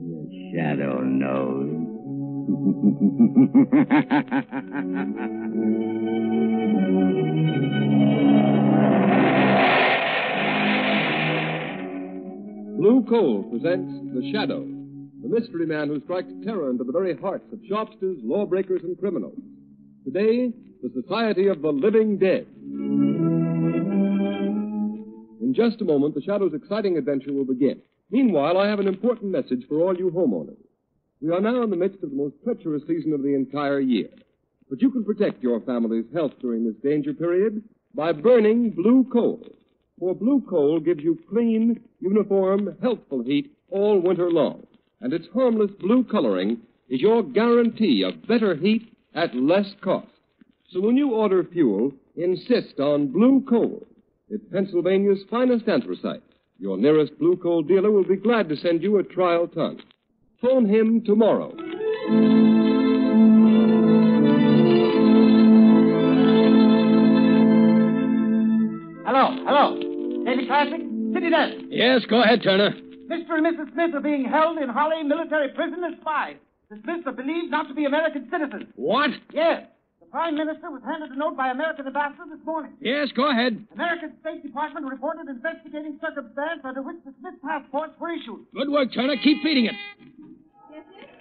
The shadow knows. Blue Coal presents The Shadow, the mystery man who strikes terror into the very hearts of shopsters, lawbreakers, and criminals. Today, the Society of the Living Dead. In just a moment, The Shadow's exciting adventure will begin. Meanwhile, I have an important message for all you homeowners. We are now in the midst of the most treacherous season of the entire year. But you can protect your family's health during this danger period by burning blue coal. For blue coal gives you clean, uniform, healthful heat all winter long. And its harmless blue coloring is your guarantee of better heat at less cost. So when you order fuel, insist on blue coal. It's Pennsylvania's finest anthracite. Your nearest blue coal dealer will be glad to send you a trial ton. Phone him tomorrow. Hello. Daily Classic? City Desk. Yes, go ahead, Turner. Mr. and Mrs. Smith are being held in Holly military prison as spies. The Smiths are believed not to be American citizens. What? Yes. The Prime Minister was handed a note by American ambassador this morning. Yes, go ahead. American State Department reported investigating circumstance under which the Smith passports were issued. Good work, Turner. Keep feeding it.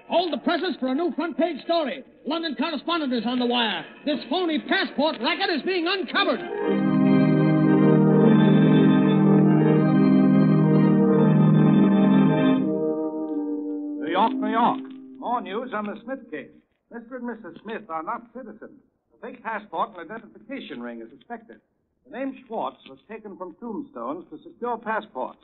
Hold the presses for a new front-page story. London correspondent is on the wire. This phony passport racket is being uncovered. New York. More news on the Smith case. Mr. and Mrs. Smith are not citizens. A fake passport and identification ring is suspected. The name Schwartz was taken from tombstones to secure passports.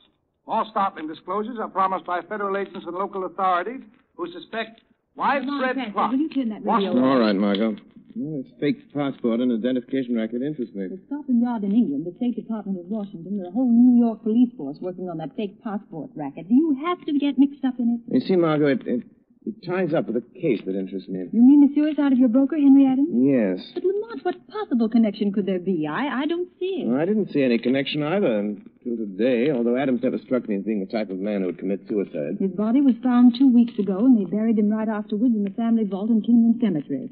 More startling disclosures are promised by federal agents and local authorities who suspect widespread plot. Will you turn that radio off? All right, Margot. Well, this fake passport and identification racket interests me. At Scotland Yard in England, the State Department of Washington, and a whole New York police force working on that fake passport racket. Do you have to get mixed up in it? You see, Margot, it ties up with a case that interests me. You mean the suicide of your broker, Henry Adams? Yes. But, Lamont, what possible connection could there be? I don't see it. Well, I didn't see any connection either until today, although Adams never struck me as being the type of man who would commit suicide. His body was found 2 weeks ago, and they buried him right afterwards in the family vault in Kingman Cemetery.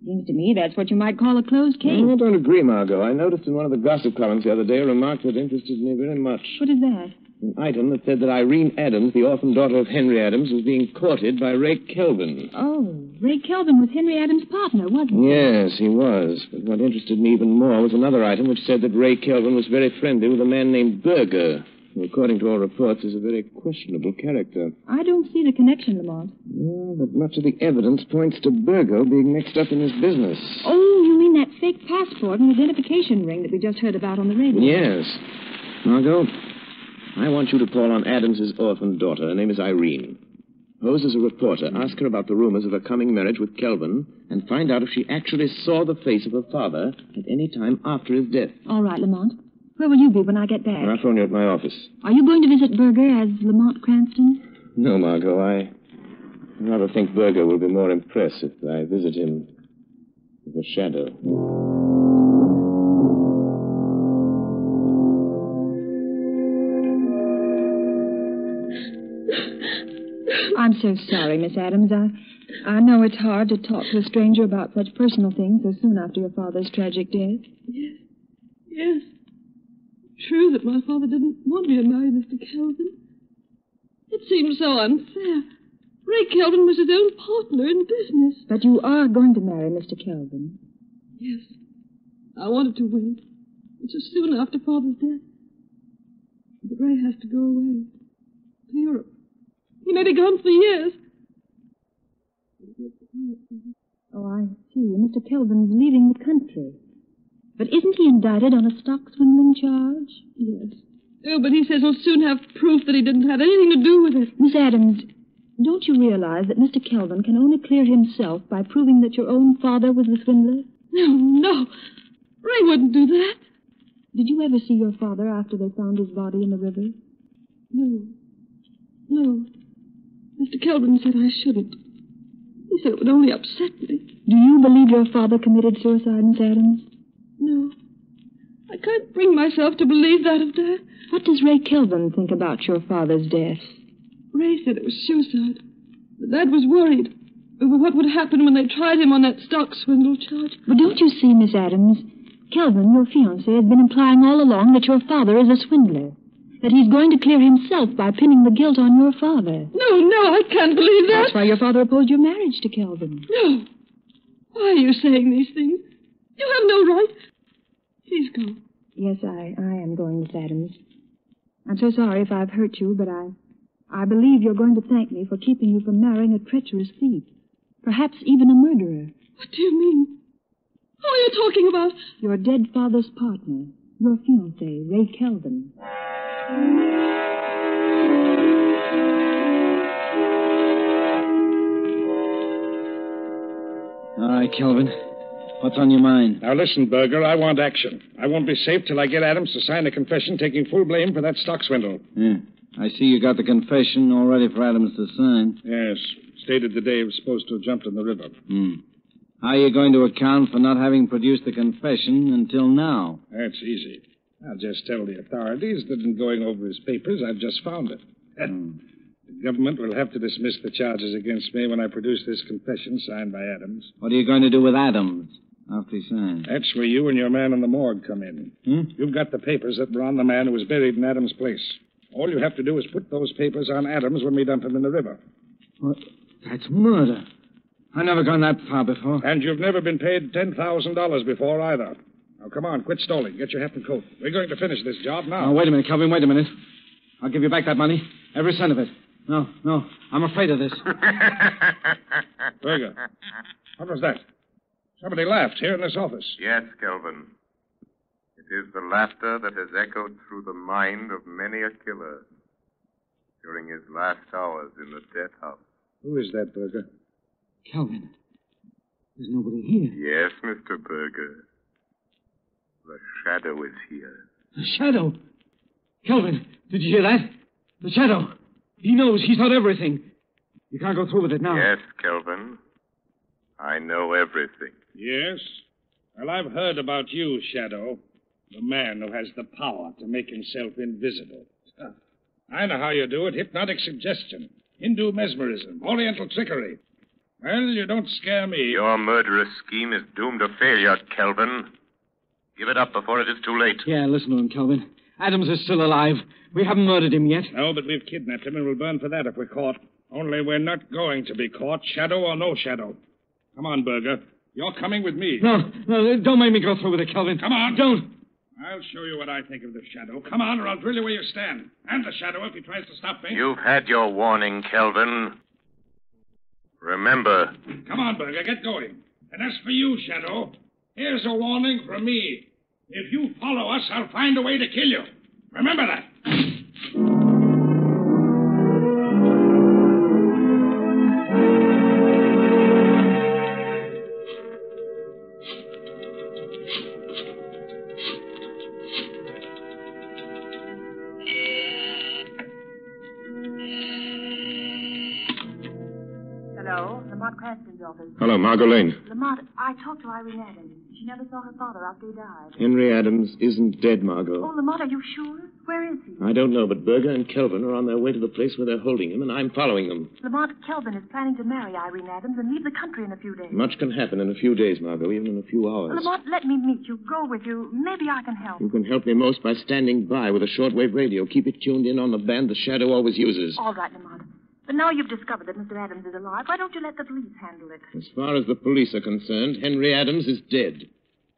Seems to me that's what you might call a closed case. I don't agree, Margot. I noticed in one of the gossip columns the other day a remark that interested me very much. What is that? An item that said that Irene Adams, the orphan daughter of Henry Adams, was being courted by Ray Kelvin. Oh, Ray Kelvin was Henry Adams' partner, wasn't he? Yes, he was. But what interested me even more was another item which said that Ray Kelvin was very friendly with a man named Berger, who, according to all reports, is a very questionable character. I don't see the connection, Lamont. Yeah, but much of the evidence points to Berger being mixed up in his business. Oh, you mean that fake passport and identification ring that we just heard about on the radio? Yes. Margot, I want you to call on Adams's orphan daughter. Her name is Irene. Pose as a reporter. Ask her about the rumors of her coming marriage with Kelvin and find out if she actually saw the face of her father at any time after his death. All right, Lamont. Where will you be when I get back? I'll phone you at my office. Are you going to visit Berger as Lamont Cranston? No, Margot. I rather think Berger will be more impressed if I visit him with a shadow. I'm so sorry, Miss Adams. I know it's hard to talk to a stranger about such personal things so soon after your father's tragic death. Yes. True that my father didn't want me to marry Mr. Kelvin. It seemed so unfair. Ray Kelvin was his own partner in business. But you are going to marry Mr. Kelvin. Yes. I wanted to wait. It was soon after Father's death. But Ray has to go away. To Europe. He may be gone for years. Oh, I see. Mr. Kelvin's leaving the country. But isn't he indicted on a stock swindling charge? Yes. Oh, but he says he'll soon have proof that he didn't have anything to do with it. Miss Adams, don't you realize that Mr. Kelvin can only clear himself by proving that your own father was the swindler? No. Ray wouldn't do that. Did you ever see your father after they found his body in the river? No. Mr. Kelvin said I shouldn't. He said it would only upset me. Do you believe your father committed suicide, Miss Adams? No. I can't bring myself to believe that of Dad. What does Ray Kelvin think about your father's death? Ray said it was suicide. But Dad was worried over what would happen when they tried him on that stock swindle charge. But don't you see, Miss Adams, Kelvin, your fiancé, has been implying all along that your father is a swindler. That he's going to clear himself by pinning the guilt on your father. No, I can't believe that. That's why your father opposed your marriage to Kelvin. No. Why are you saying these things? You have no right. Please go. Yes, I am going, Miss Adams. I'm so sorry if I've hurt you, but I believe you're going to thank me for keeping you from marrying a treacherous thief. Perhaps even a murderer. What do you mean? Who are you talking about? Your dead father's partner, your fiancé, Ray Kelvin. All right, Kelvin. What's on your mind? Now listen, Berger, I want action. I won't be safe till I get Adams to sign a confession taking full blame for that stock swindle. Yeah. I see you got the confession all ready for Adams to sign. Yes. Stated the day he was supposed to have jumped in the river. How are you going to account for not having produced the confession until now? That's easy. I'll just tell the authorities that in going over his papers, I've just found it. The government will have to dismiss the charges against me when I produce this confession signed by Adams. What are you going to do with Adams after he signs? That's where you and your man in the morgue come in. You've got the papers that were on the man who was buried in Adams' place. All you have to do is put those papers on Adams when we dump him in the river. What? That's murder. I've never gone that far before. And you've never been paid $10,000 before either. Now, come on, quit stalling. Get your hat and coat. We're going to finish this job now. Oh, wait a minute, Kelvin, wait a minute. I'll give you back that money. Every cent of it. No, I'm afraid of this. Berger, what was that? Somebody laughed here in this office. Yes, Kelvin. It is the laughter that has echoed through the mind of many a killer during his last hours in the death house. Who is that, Berger? Kelvin, there's nobody here. Yes, Mr. Berger. The shadow is here. The shadow? Kelvin, did you hear that? The shadow. He knows. He's not everything. You can't go through with it now. Yes, Kelvin. I know everything. Yes? Well, I've heard about you, Shadow. The man who has the power to make himself invisible. I know how you do it. Hypnotic suggestion. Hindu mesmerism. Oriental trickery. Well, you don't scare me. Your murderous scheme is doomed to failure, Kelvin. Give it up before it is too late. Yeah, listen to him, Kelvin. Adams is still alive. We haven't murdered him yet. No, but we've kidnapped him and we'll burn for that if we're caught. Only we're not going to be caught, Shadow or no Shadow. Come on, Berger. You're coming with me. No, don't make me go through with it, Kelvin. Come on. Don't. I'll show you what I think of the Shadow. Come on, or I'll drill you where you stand. And the Shadow if he tries to stop me. You've had your warning, Kelvin. Remember. Come on, Berger, get going. And as for you, Shadow, here's a warning from me. If you follow us, I'll find a way to kill you. Remember that. Hello, Lamont Cranston's office. Hello, Margot Lane. Lamont, I talked to Irene Adams. She never saw her father after he died. Henry Adams isn't dead, Margot. Oh, Lamont, are you sure? Where is he? I don't know, but Berger and Kelvin are on their way to the place where they're holding him, and I'm following them. Lamont, Kelvin is planning to marry Irene Adams and leave the country in a few days. Much can happen in a few days, Margot, even in a few hours. Lamont, let me meet you. Go with you. Maybe I can help. You can help me most by standing by with a shortwave radio. Keep it tuned in on the band the Shadow always uses. All right, Lamont. But now you've discovered that Mr. Adams is alive, why don't you let the police handle it? As far as the police are concerned, Henry Adams is dead.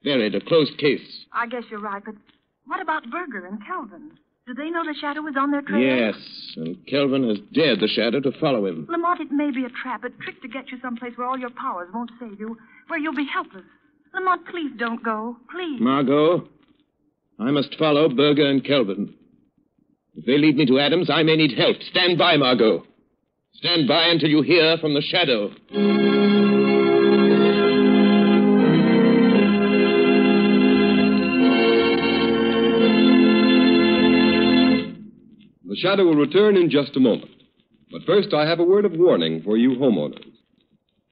Buried, a closed case. I guess you're right, but what about Berger and Kelvin? Do they know the Shadow is on their trail? Yes, and Kelvin has dared the Shadow to follow him. Lamont, it may be a trap, a trick to get you someplace where all your powers won't save you, where you'll be helpless. Lamont, please don't go. Please. Margot, I must follow Berger and Kelvin. If they lead me to Adams, I may need help. Stand by, Margot. Stand by until you hear from the Shadow. The Shadow will return in just a moment. But first, I have a word of warning for you homeowners.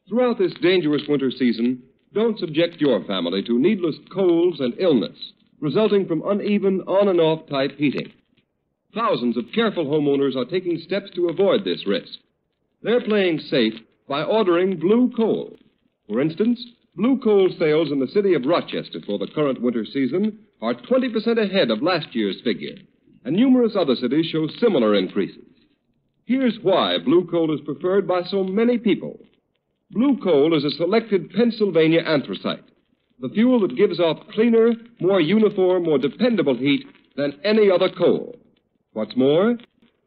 Throughout this dangerous winter season, don't subject your family to needless colds and illness resulting from uneven on-and-off type heating. Thousands of careful homeowners are taking steps to avoid this risk. They're playing safe by ordering blue coal. For instance, blue coal sales in the city of Rochester for the current winter season are 20% ahead of last year's figure, and numerous other cities show similar increases. Here's why blue coal is preferred by so many people. Blue coal is a selected Pennsylvania anthracite, the fuel that gives off cleaner, more uniform, more dependable heat than any other coal. What's more,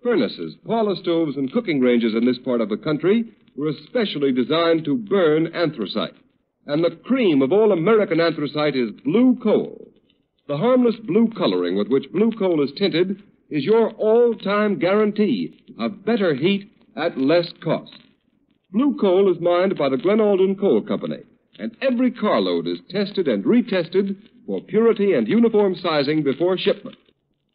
furnaces, parlor stoves, and cooking ranges in this part of the country were especially designed to burn anthracite. And the cream of all American anthracite is blue coal. The harmless blue coloring with which blue coal is tinted is your all-time guarantee of better heat at less cost. Blue coal is mined by the Glen Alden Coal Company, and every carload is tested and retested for purity and uniform sizing before shipment.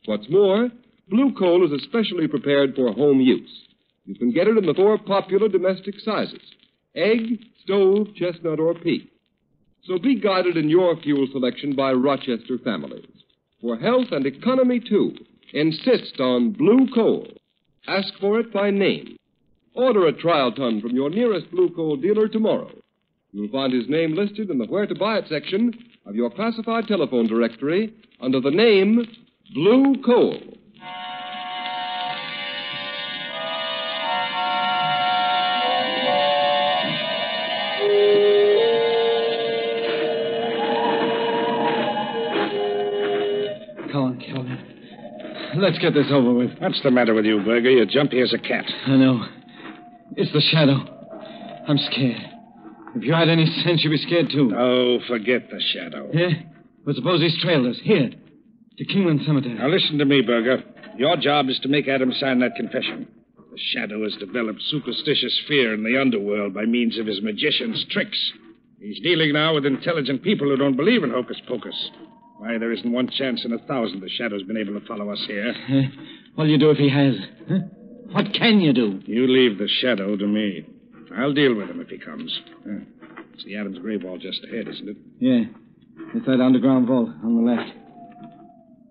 What's more, blue coal is especially prepared for home use. You can get it in the 4 popular domestic sizes: egg, stove, chestnut, or peat. So be guided in your fuel selection by Rochester families. For health and economy, too, insist on blue coal. Ask for it by name. Order a trial ton from your nearest blue coal dealer tomorrow. You'll find his name listed in the Where to Buy It section of your classified telephone directory under the name Blue Coal. Come on, Kelvin. Let's get this over with. What's the matter with you, Berger? You're jumpy as a cat. I know. It's the shadow. I'm scared. If you had any sense, you'd be scared, too. Oh, forget the shadow. Yeah? But suppose he's trailed us. Here. To Kingland Cemetery. Now, listen to me, Berger. Your job is to make Adams sign that confession. The shadow has developed superstitious fear in the underworld by means of his magician's tricks. He's dealing now with intelligent people who don't believe in hocus pocus. Why, there isn't one chance in 1,000 the shadow's been able to follow us here. What'll you do if he has? Huh? What can you do? You leave the shadow to me. I'll deal with him if he comes. It's the Adams grave wall just ahead, isn't it? Yeah. It's that underground vault on the left.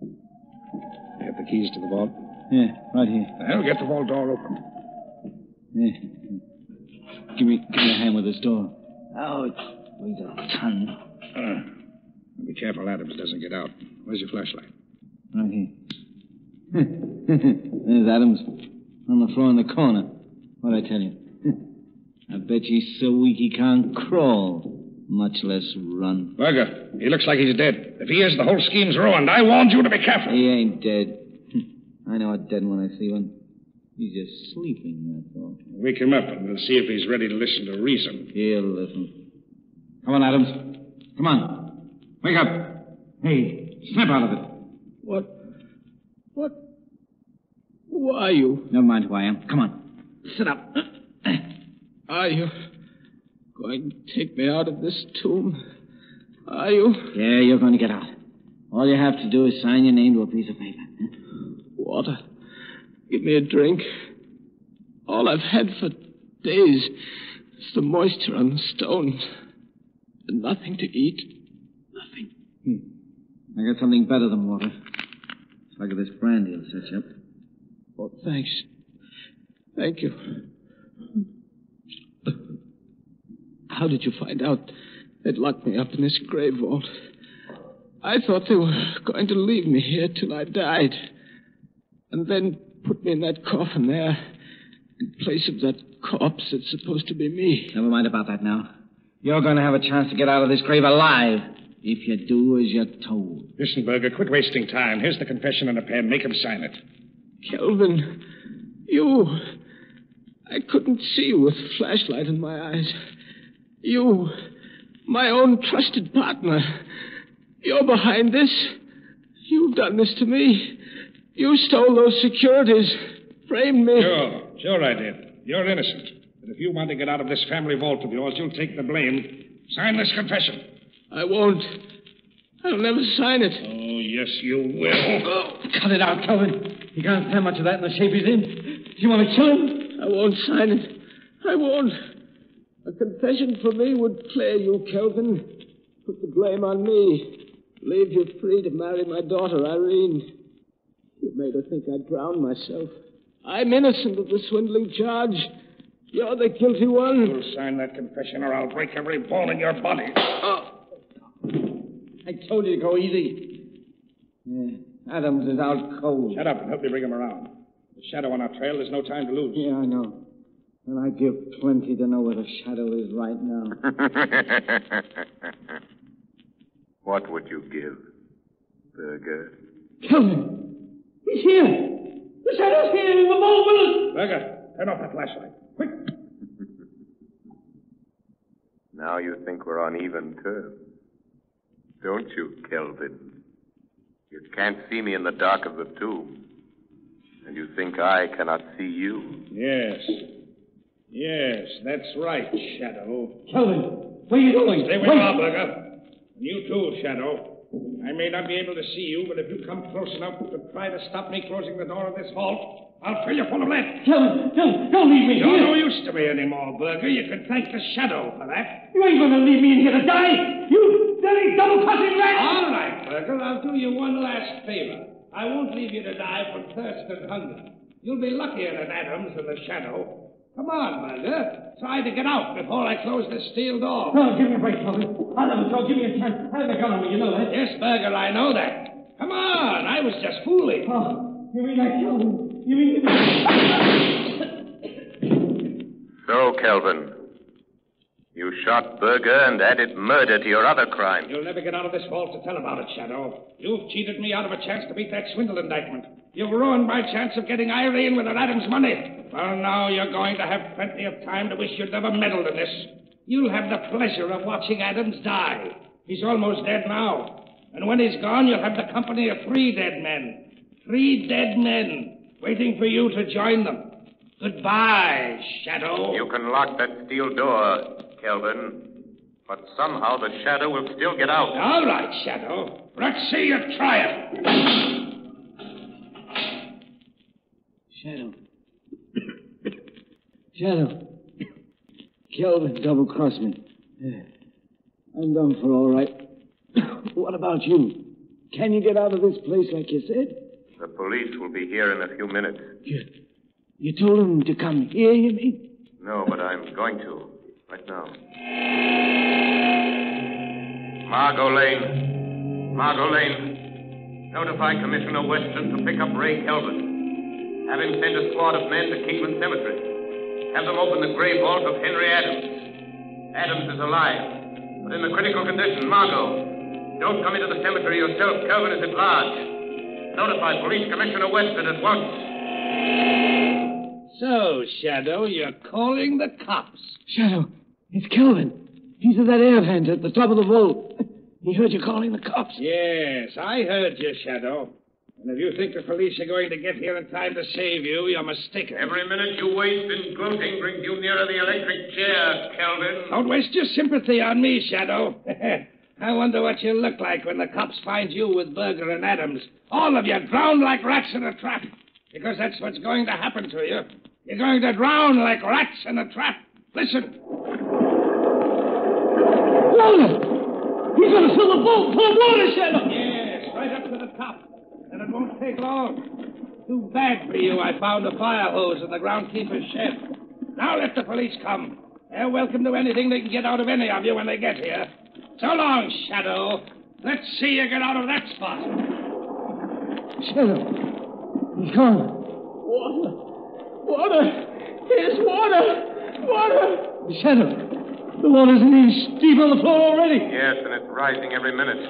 You have the keys to the vault? Yeah, right here. Well, get the vault door open. Yeah. Give me a hand with this door. Oh, it weighs a ton. Be careful Adams doesn't get out. Where's your flashlight? Right here. There's Adams on the floor in the corner. What'd I tell you? I bet he's so weak he can't crawl, much less run. Berger, he looks like he's dead. If he is, the whole scheme's ruined. I warned you to be careful. He ain't dead. I know a dead one when I see one. He's just sleeping, that's all. Wake him up and we'll see if he's ready to listen to reason. He'll listen. Come on, Adams. Come on. Wake up. Hey, snap out of it. What? Who are you? Never mind who I am. Come on. Sit up. Are you going to take me out of this tomb? Are you? Yeah, you're going to get out. All you have to do is sign your name to a piece of paper. Water. Give me a drink. All I've had for days is the moisture on the stones. And nothing to eat. Nothing. I got something better than water. Look at this brandy will set you up. Oh, thanks. Thank you. How did you find out they'd locked me up in this grave vault? I thought they were going to leave me here till I died. And then put me in that coffin there, in place of that corpse that's supposed to be me. Never mind about that now. You're going to have a chance to get out of this grave alive, if you do as you're told. Listen, Berger, quit wasting time. Here's the confession and a pen. Make him sign it. Kelvin, you... I couldn't see you with a flashlight in my eyes. You, my own trusted partner. You're behind this. You've done this to me. You stole those securities, framed me. Sure I did. You're innocent. But if you want to get out of this family vault of yours, you'll take the blame. Sign this confession. I won't. I'll never sign it. Oh, yes, you will. Cut it out, Kelvin. He can't stand much of that in the shape he's in. Do you want to kill him? I won't sign it. I won't. A confession for me would clear you, Kelvin. Put the blame on me. Leave you free to marry my daughter, Irene. You made her think I'd drowned myself. I'm innocent of the swindling charge. You're the guilty one. You'll sign that confession or I'll break every bone in your body. I told you to go easy. Yeah, Adams is out cold. Shut up and help me bring him around. The shadow on our trail, there's no time to lose. Yeah, I know. And I'd give plenty to know where the shadow is right now. What would you give, Berger? Kelvin! He's here! The shadow's here in the vault with us! Berger, turn off that flashlight. Quick! Now you think we're on even terms. Don't you, Kelvin? You can't see me in the dark of the tomb. And you think I cannot see you? Yes. Yes, that's right, Shadow. Kelvin, where are you going? Stay where you are, Berger. And you too, Shadow. I may not be able to see you, but if you come close enough to try to stop me closing the door of this vault, I'll fill you full of lead. Kelvin, don't leave me You're here. no use to me anymore, Berger. You can thank the Shadow for that. You ain't going to leave me in here to die. You dirty double-crossing rat. All right, Berger. I'll do you one last favor. I won't leave you to die from thirst and hunger. You'll be luckier than Adams and the Shadow. Come on, Berger. Try to get out before I close this steel door. No, give me a break, Kelvin. I'll never go. Give me a chance. I have a gun on me, you know that. Yes, Berger, I know that. Come on. I was just fooling. Oh, you mean I killed him? You mean... So, Kelvin, you shot Berger and added murder to your other crime. You'll never get out of this vault to tell about it, Shadow. You've cheated me out of a chance to beat that swindle indictment. You've ruined my chance of getting Irene with her Adams money. Well, now you're going to have plenty of time to wish you'd never meddled in this. You'll have the pleasure of watching Adams die. He's almost dead now. And when he's gone, you'll have the company of 3 dead men. 3 dead men waiting for you to join them. Goodbye, Shadow. You can lock that steel door, Kelvin. But somehow the Shadow will still get out. All right, Shadow. Let's see you try it. Shadow. Shadow. Kelvin double-crossed me. I'm done for all right. What about you? Can you get out of this place like you said? The police will be here in a few minutes. You told them to come here, you mean? No, but I'm going to. Right now. Margot Lane. Notify Commissioner Weston to pick up Ray Kelvin. Have him send a squad of men to Kingman Cemetery. Have them open the grave vault of Henry Adams. Adams is alive, but in a critical condition. Margot, don't come into the cemetery yourself. Kelvin is at large. Notify Police Commissioner Weston at once. So, Shadow, you're calling the cops. Shadow, it's Kelvin. He's at that air vent at the top of the vault. He heard you calling the cops. Yes, I heard you, Shadow. And if you think the police are going to get here in time to save you, you're mistaken. Every minute you waste in gloating brings you nearer the electric chair, Kelvin. Don't waste your sympathy on me, Shadow. I wonder what you'll look like when the cops find you with Berger and Adams. All of you drowned like rats in a trap. Because that's what's going to happen to you. You're going to drown like rats in a trap. Listen. Water! He's going to fill the vault full of water, Shadow! Yes, right up to the top. And it won't take long. Too bad for you I found a fire hose in the groundkeeper's shed. Now let the police come. They're welcome to anything they can get out of any of you when they get here. So long, Shadow. Let's see you get out of that spot. Shadow, he's gone. Water! Here's water! Shadow, the water's an inch deep on the floor already. Yes, and it's rising every minute.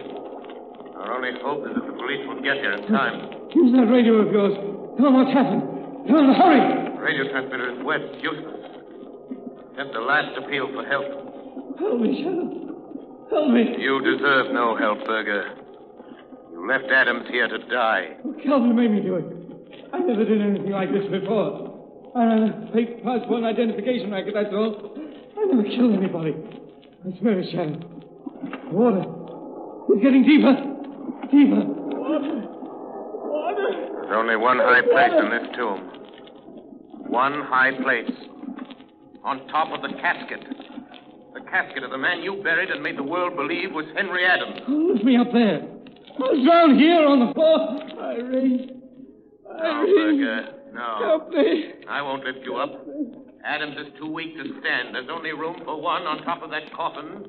Our only hope is that the police will get here in time. Use that radio of yours. Tell them what's happened. Tell them to hurry. The radio transmitter is wet, useless. That's the last appeal for help. Help me, Shadow. Help me. You deserve no help, Berger. You left Adams here to die. Oh, Calvin made me do it. I never did anything like this before. I ran a fake passport and identification racket, that's all. I never killed anybody. I swear it, Shadow. Water. It's getting deeper. Deeper. Water. There's only one high place in this tomb. One high place. On top of the casket. The casket of the man you buried and made the world believe was Henry Adams. Lift me up there. I'll drown here on the floor. Irene. No, Berger. No. Help me. I won't lift you up. Adams is too weak to stand. There's only room for one on top of that coffin.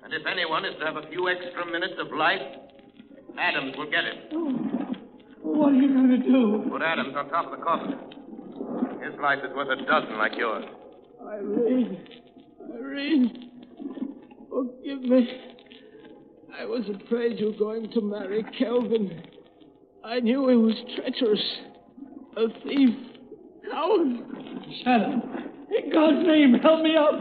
And if anyone is to have a few extra minutes of life, Adams will get it. Oh. What are you going to do? Put Adams on top of the coffin. His life is worth a dozen like yours. Irene, forgive me. I was afraid you were going to marry Kelvin. I knew he was treacherous, a thief, coward. Shadow, in God's name, help me up.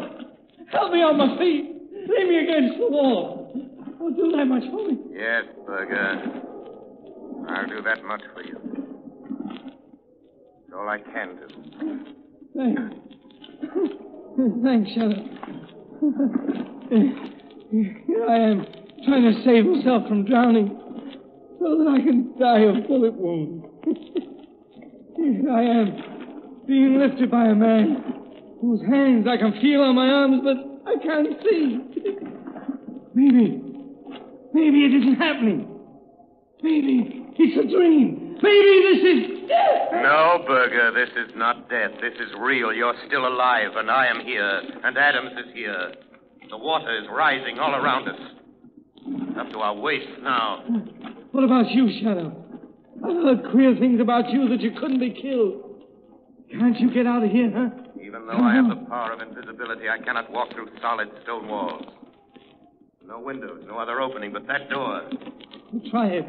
Help me on my feet. Lay me against the wall. Don't do that much for me. Yes, Berger. I'll do that much for you. It's all I can do. Thanks, Shadow. Here I am, trying to save myself from drowning so that I can die of bullet wound. Here I am, being lifted by a man whose hands I can feel on my arms, but I can't see. Maybe it isn't happening. Maybe it's a dream. Maybe this is death. No, Berger, this is not death. This is real. You're still alive, and I am here, and Adams is here. The water is rising all around us. Up to our waists now. What about you, Shadow? I've heard queer things about you that you couldn't be killed. Can't you get out of here, huh? Even though I have the power of invisibility, I cannot walk through solid stone walls. No windows, no other opening but that door. Try it.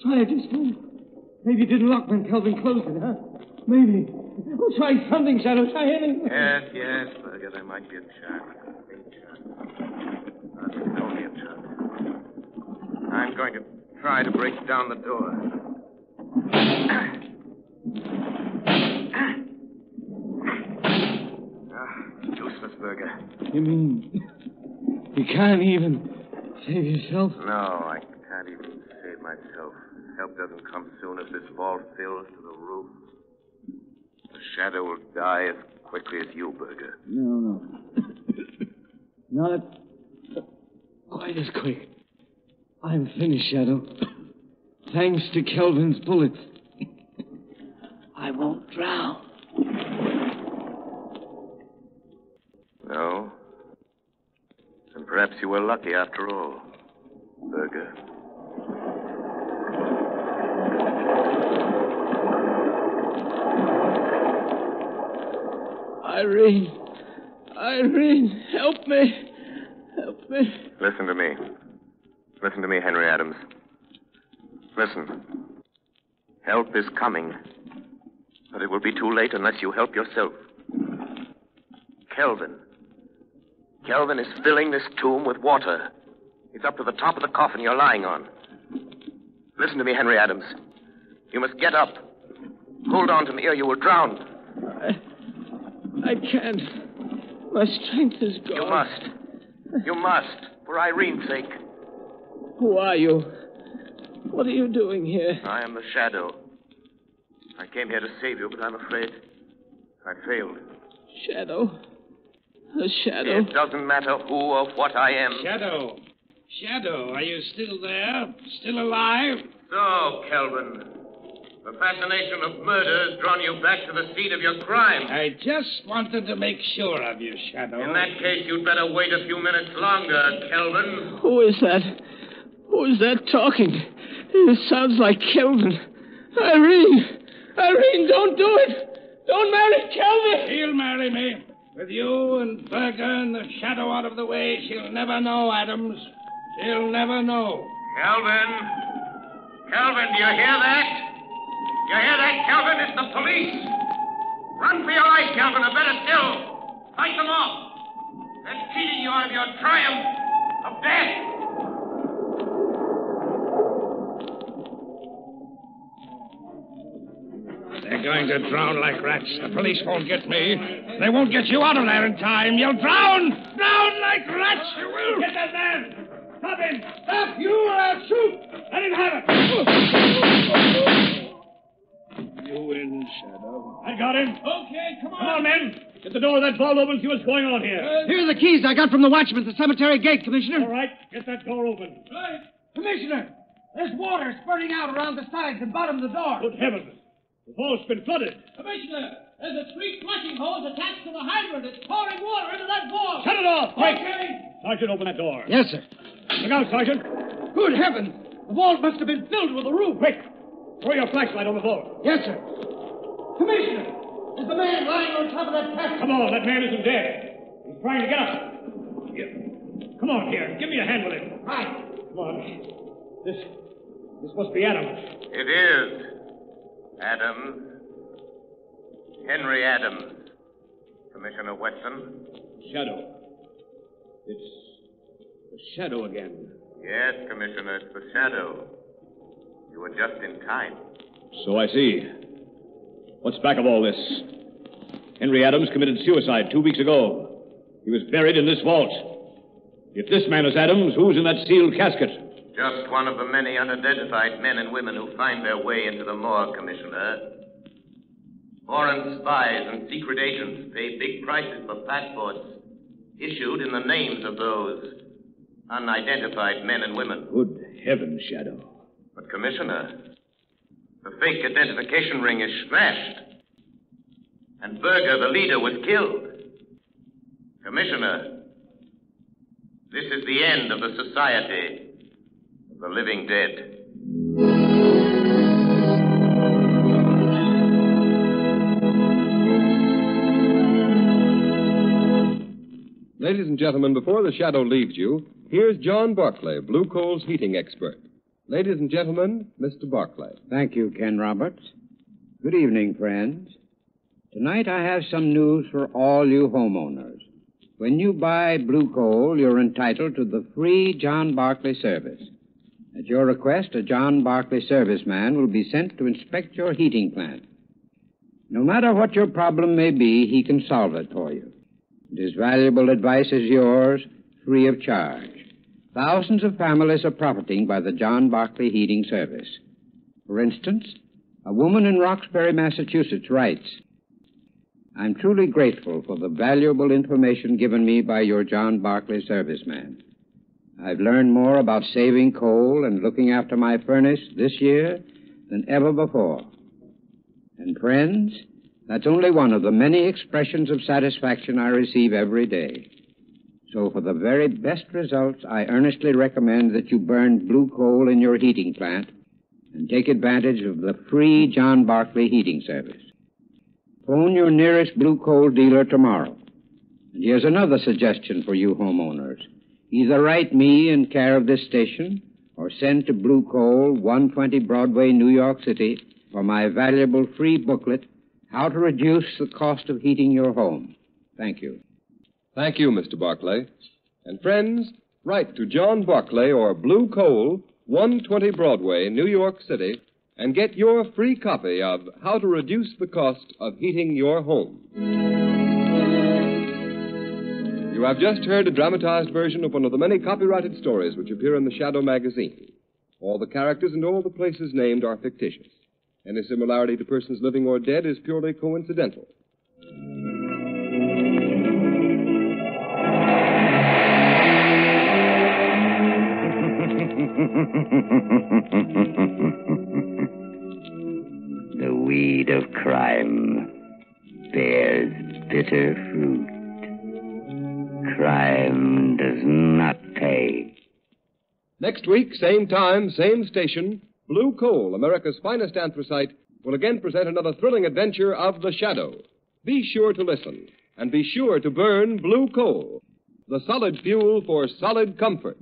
Try it this way. Maybe it didn't lock when Kelvin closed it, huh? Maybe. Oh, try something, Shadow. Try anything. Yes, Berger, there might be a chance. It's only a chance. I'm going to try to break down the door. Useless, Berger. You mean you can't even save yourself? No, I can't even save myself. Help doesn't come soon if this vault fills to the roof. The Shadow will die as quickly as you, Berger. No. Not quite as quick. I'm finished, Shadow. Thanks to Kelvin's bullets. I won't drown. No? And perhaps you were lucky after all, Berger. Irene, help me. Help me. Listen to me. Listen to me, Henry Adams. Listen. Help is coming. But it will be too late unless you help yourself. Kelvin. Kelvin is filling this tomb with water. It's up to the top of the coffin you're lying on. Listen to me, Henry Adams. You must get up. Hold on to me or you will drown. I can't. My strength is gone. You must. You must. For Irene's sake. Who are you? What are you doing here? I am the Shadow. I came here to save you, but I'm afraid I failed. Shadow? A shadow? It doesn't matter who or what I am. Shadow, are you still there? Still alive? So, Kelvin, the fascination of murder has drawn you back to the seat of your crime. I just wanted to make sure of you, Shadow. In that case, you'd better wait a few minutes longer, Kelvin. Who is that? Who is that talking? It sounds like Kelvin. Irene, don't do it! Don't marry Kelvin! She'll marry me. With you and Berger and the Shadow out of the way, she'll never know, Adams. She'll never know. Kelvin, do you hear that? You hear that, Kelvin? It's the police. Run for your life, Kelvin, or better still, fight them off. They're cheating you out of your triumph of death. They're going to drown like rats. The police won't get me. They won't get you out of there in time. You'll drown! Drown like rats, you will! Get that man! Stop him! Stop! You shoot! Let him have it! You win, Shadow. I got him. Okay, come on. Come on, men. Get the door of that vault open and see what's going on here. Here are the keys I got from the watchman at the cemetery gate, Commissioner. All right, get that door open. Right. Commissioner, there's water spurting out around the sides and bottom of the door. Good heavens. The vault's been flooded. Commissioner, there's a 3 flushing hose attached to the hydrant. It's pouring water into that vault. Shut it off, quick. Okay. Sergeant, open that door. Yes, sir. Look out, Sergeant. Good heavens. The vault must have been filled with the roof. Quick. Throw your flashlight on the vault. Yes, sir. Commissioner, there's a man lying on top of that chest. Come on, that man isn't dead. He's trying to get up. Here. Come on, here. Give me a hand with him. Right. Come on. This must be Adams. It is. Adams. Henry Adams. Commissioner Weston. Shadow. It's the Shadow again. Yes, Commissioner, it's the Shadow. You were just in time. So I see. What's back of all this? Henry Adams committed suicide 2 weeks ago. He was buried in this vault. If this man is Adams, who's in that sealed casket? Just one of the many unidentified men and women who find their way into the morgue, Commissioner. Foreign spies and secret agents pay big prices for passports issued in the names of those unidentified men and women. Good heavens, Shadow. But, Commissioner, the fake identification ring is smashed. And Berger, the leader, was killed. Commissioner, this is the end of the Society of the Living Dead. Ladies and gentlemen, before the Shadow leaves you, here's John Barclay, Blue Coal's heating expert. Ladies and gentlemen, Mr. Barclay. Thank you, Ken Roberts. Good evening, friends. Tonight I have some news for all you homeowners. When you buy Blue Coal, you're entitled to the free John Barclay service. At your request, a John Barclay serviceman will be sent to inspect your heating plant. No matter what your problem may be, he can solve it for you. His valuable advice is yours, free of charge. Thousands of families are profiting by the John Barclay heating service. For instance, a woman in Roxbury, Massachusetts writes, I'm truly grateful for the valuable information given me by your John Barclay serviceman. I've learned more about saving coal and looking after my furnace this year than ever before. And friends, that's only one of the many expressions of satisfaction I receive every day. So for the very best results, I earnestly recommend that you burn blue coal in your heating plant and take advantage of the free John Barclay heating service. Phone your nearest blue coal dealer tomorrow. And here's another suggestion for you homeowners. Either write me in care of this station or send to Blue Coal, 120 Broadway, New York City, for my valuable free booklet, How to Reduce the Cost of Heating Your Home. Thank you. Thank you, Mr. Barclay. And friends, write to John Barclay or Blue Coal, 120 Broadway, New York City, and get your free copy of How to Reduce the Cost of Heating Your Home. You have just heard a dramatized version of one of the many copyrighted stories which appear in the Shadow magazine. All the characters and all the places named are fictitious. Any similarity to persons living or dead is purely coincidental. The weed of crime bears bitter fruit. Crime does not pay. Next week, same time, same station, Blue Coal, America's finest anthracite, will again present another thrilling adventure of the Shadow. Be sure to listen, and be sure to burn Blue Coal, the solid fuel for solid comfort.